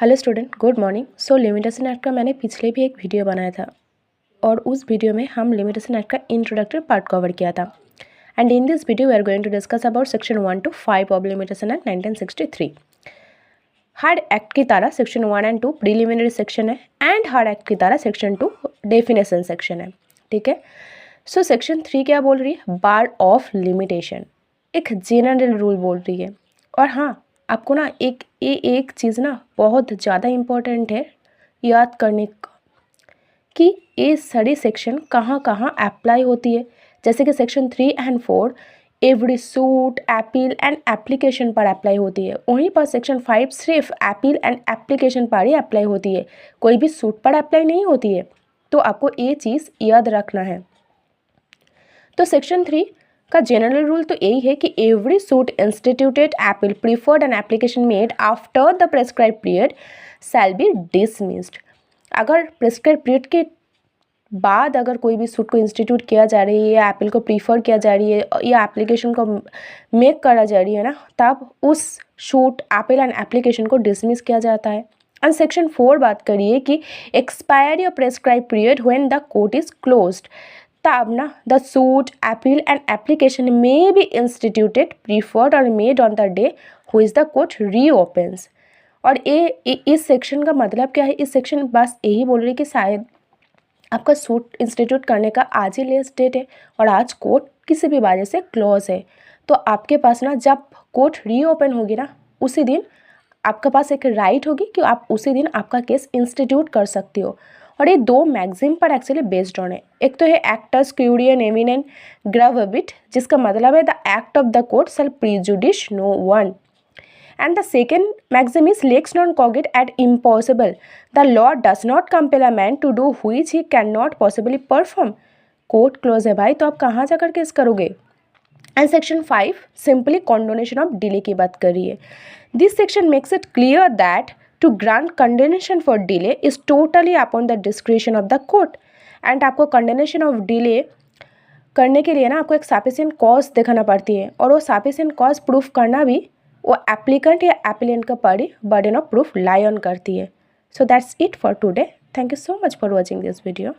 Hello student, good morning. Limitation act का मैंने पिछले भी एक वीडियो बनाया था और उस वीडियो में हम लिमिटेशन एक्ट का इंट्रोडक्टरी पार्ट कवर किया था। And in this video we are going to discuss about section 1 to 5 of limitation act 1963। Hard act की तरह सेक्शन 1 and 2 प्रीलिमिनरी सेक्शन है एंड हार्ड एक्ट की तरह सेक्शन 2 डेफिनेशन सेक्शन है। ठीक है। सेक्शन 3 क्या बोल रही है? बार ऑफ लिमिटेशन, एक जनरल रूल बोल रही है। और हाँ, आपको ना एक चीज़ ना बहुत ज़्यादा इम्पोर्टेंट है याद करने का कि ये सारी सेक्शन कहाँ कहाँ अप्लाई होती है। जैसे कि section 3 and 4 every suit, appeal and application पर अप्लाई होती है। वहीं पर सेक्शन 5 सिर्फ अपील एंड एप्लीकेशन पर ही अप्लाई होती है, कोई भी सूट पर अप्लाई नहीं होती है। तो आपको ये चीज़ याद रखना है। तो सेक्शन 3 का जनरल रूल तो यही है कि every suit instituted appeal preferred and application made after the prescribe period shall be dismissed. अगर प्रेस्क्राइब पीरियड के बाद अगर कोई भी सूट को इंस्टीट्यूट किया जा रही है या अपील को प्रीफर किया जा रही है या एप्लीकेशन को मेक करा जा रही है ना, तब उस सूट, अपील एंड एप्लीकेशन को डिसमिस किया जाता है। एंड सेक्शन 4 बात करिए कि expiry of prescribe period when the court is closed, तब ना the suit, appeal and application may be instituted, preferred और made on the day which the court reopens. और ये इस सेक्शन का मतलब क्या है? इस सेक्शन बस यही बोल रही है कि शायद आपका सूट इंस्टीट्यूट करने का आज ही लास्ट डेट है और आज कोर्ट किसी भी वजह से क्लोज है, तो आपके पास ना जब कोर्ट रीओपन होगी ना, उसी दिन आपके पास एक राइट होगी कि आप उसी दिन आपका केस इंस्टीट्यूट कर सकते हो। और ये दो मैगजीम पर एक्चुअली बेस्ड ऑन है। एक तो है एक्टस क्यूरियन एमिनेंट ग्रेविट, जिसका मतलब है the act of the court shall prejudice no one. And the second maxim is lex non cogit ad impossible. The law does not compel a man to do which he cannot possibly perform. Court close है भाई, तो आप कहाँ जाकर case करोगे? And section 5 simply condonation of delay की बात कर रही है। This section makes it clear that to grant condonation for delay is totally upon the discretion of the court. And आपको कंडेनेशन ऑफ डिले करने के लिए ना आपको एक सफिशिएंट कॉज दिखाना पड़ती है, और वो सफिशिएंट कॉज प्रूफ करना भी वो एप्लीकेंट या एप्लीकेंट का burden of proof lie on करती है। So that's it for today. Thank you so much for watching this video.